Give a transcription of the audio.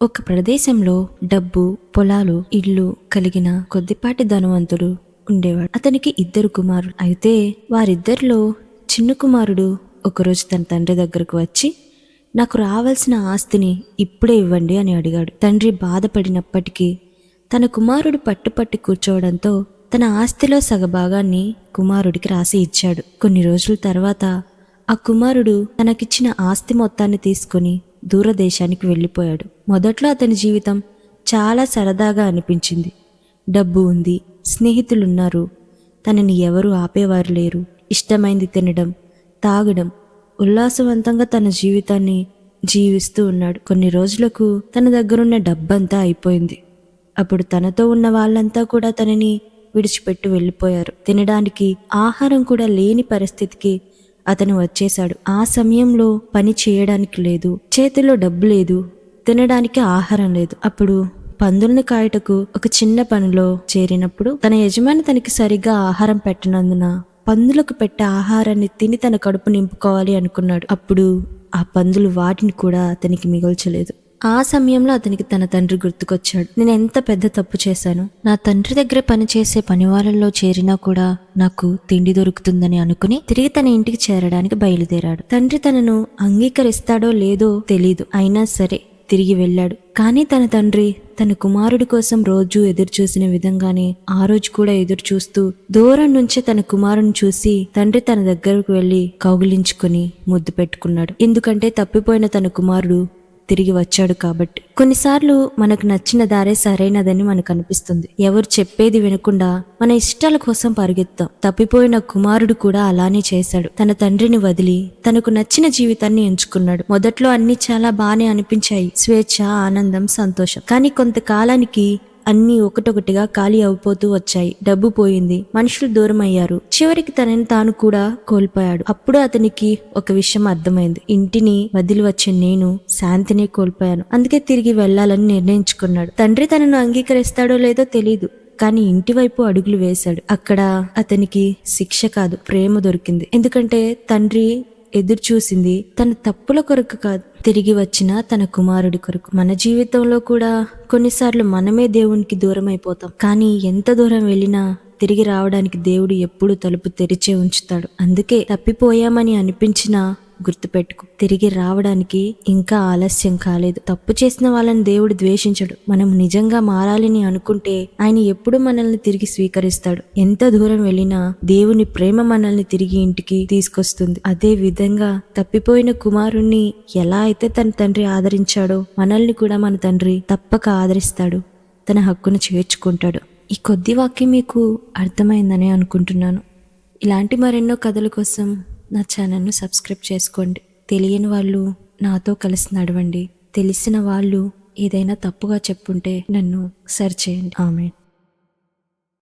ఒక ప్రదేశంలో డబ్బు, పొలాలు, ఇల్లు కలిగిన కొద్దిపాటి ధనవంతుడు ఉండేవాడు. అతనికి 2 కుమారులు. అయితే వారిద్దరిలో చిన్న కుమారుడు ఒకరోజు తన తండ్రి దగ్గరకు వచ్చి, నాకు రావాల్సిన ఆస్తిని ఇప్పుడే ఇవ్వండి అని అడిగాడు. తండ్రి బాధపడినప్పటికీ తన కుమారుడు పట్టుపట్టి కూర్చోవడంతో తన ఆస్తిలో సగభాగాన్ని కుమారుడికి రాసి ఇచ్చాడు. కొన్ని రోజుల తర్వాత ఆ కుమారుడు తనకిచ్చిన ఆస్తి మొత్తాన్ని తీసుకుని దూరదేశానికి వెళ్ళిపోయాడు. మొదట్లో అతని జీవితం చాలా సరదాగా అనిపించింది. డబ్బు ఉంది, స్నేహితులున్నారు, తనని ఎవరూ ఆపేవారు లేరు. ఇష్టమైంది తినడం, తాగడం, ఉల్లాసవంతంగా తన జీవితాన్ని జీవిస్తూ ఉన్నాడు. కొన్ని రోజులకు తన దగ్గరున్న డబ్బంతా అయిపోయింది. అప్పుడు తనతో ఉన్న వాళ్ళంతా కూడా తనని విడిచిపెట్టి వెళ్ళిపోయారు. తినడానికి ఆహారం కూడా లేని పరిస్థితికి అతను వచ్చేశాడు. ఆ సమయంలో పని చేయడానికి లేదు, చేతిలో డబ్బు లేదు, తినడానికి ఆహారం లేదు. అప్పుడు పందుల్ని కాయటకు ఒక చిన్న పనిలో చేరినప్పుడు తన యజమాని తనకి సరిగ్గా ఆహారం పెట్టనందున పందులకు పెట్టే ఆహారాన్ని తిని తన కడుపు నింపుకోవాలి అనుకున్నాడు. అప్పుడు ఆ పందులు వాటిని కూడా అతనికి మిగల్చలేదు. ఆ సమయంలో అతనికి తన తండ్రి గుర్తుకొచ్చాడు. నేను ఎంత పెద్ద తప్పు చేశాను. నా తండ్రి దగ్గర పనిచేసే పనివాళ్ళల్లో చేరినా కూడా నాకు తిండి దొరుకుతుందని అనుకుని తిరిగి తన ఇంటికి చేరడానికి బయలుదేరాడు. తండ్రి తనను అంగీకరిస్తాడో లేదో తెలీదు, అయినా సరే తిరిగి వెళ్ళాడు. కానీ తన తండ్రి తన కుమారుడి కోసం రోజు ఎదురు చూసిన విధంగానే ఆ రోజు కూడా ఎదురు చూస్తూ దూరం నుంచే తన కుమారుని చూసి తండ్రి తన దగ్గరకు వెళ్లి కౌగిలించుకుని ముద్దు పెట్టుకున్నాడు. ఎందుకంటే తప్పిపోయిన తన కుమారుడు తిరిగి వచ్చాడు కాబట్టి. కొన్నిసార్లు మనకు నచ్చిన దారే సరైనదని మనకు అనిపిస్తుంది. ఎవరు చెప్పేది వినకుండా మన ఇష్టాల కోసం పరిగెత్తాం. తప్పిపోయిన కుమారుడు కూడా అలానే చేశాడు. తన తండ్రిని వదిలి తనకు నచ్చిన జీవితాన్ని ఎంచుకున్నాడు. మొదట్లో అన్ని చాలా బానే అనిపించాయి, స్వేచ్ఛ, ఆనందం, సంతోషం. కానీ కొంతకాలానికి అన్నీ ఒకటొకటిగా ఖాళీ అయిపోతూ వచ్చాయి. డబ్బు పోయింది, మనుషులు దూరం అయ్యారు, చివరికి తనని తాను కూడా కోల్పోయాడు. అప్పుడు అతనికి ఒక విషయం అర్థమైంది. ఇంటిని వదిలి వచ్చే నేను శాంతిని కోల్పోయాను, అందుకే తిరిగి వెళ్లాలని నిర్ణయించుకున్నాడు. తండ్రి తనను అంగీకరిస్తాడో లేదో తెలీదు, కానీ ఇంటి వైపు అడుగులు వేశాడు. అక్కడ అతనికి శిక్ష కాదు, ప్రేమ దొరికింది. ఎందుకంటే తండ్రి ఎదురు చూసింది తన తప్పుల కొరకు కాదు, తిరిగి వచ్చిన తన కుమారుడి కొరకు. మన జీవితంలో కూడా కొన్నిసార్లు మనమే దేవునికి దూరం అయిపోతాం. కానీ ఎంత దూరం వెళ్ళినా తిరిగి రావడానికి దేవుడు ఎప్పుడు తలుపు తెరిచే ఉంచుతాడు. అందుకే తప్పిపోయామని అనిపించినా గుర్తుపెట్టుకో, తిరిగి రావడానికి ఇంకా ఆలస్యం కాలేదు. తప్పు చేసిన వాళ్ళని దేవుడు ద్వేషించడు. మనం నిజంగా మారాలని అనుకుంటే ఆయన ఎప్పుడు మనల్ని తిరిగి స్వీకరిస్తాడు. ఎంత దూరం వెళ్ళినా దేవుని ప్రేమ మనల్ని తిరిగి ఇంటికి తీసుకొస్తుంది. అదే విధంగా తప్పిపోయిన కుమారుణ్ణి ఎలా అయితే తన తండ్రి ఆదరించాడో మనల్ని కూడా మన తండ్రి తప్పక ఆదరిస్తాడు, తన హక్కును చేర్చుకుంటాడు. ఈ కొద్ది వాక్యం మీకు అర్థమైందని అనుకుంటున్నాను. ఇలాంటి మరెన్నో కథల కోసం నా ఛానల్ను సబ్స్క్రైబ్ చేసుకోండి. తెలియని వాళ్ళు నాతో కలిసి నడవండి. తెలిసిన వాళ్ళు ఏదైనా తప్పుగా చెప్పుంటే నన్ను సరిచేయండి. ఆమేన్.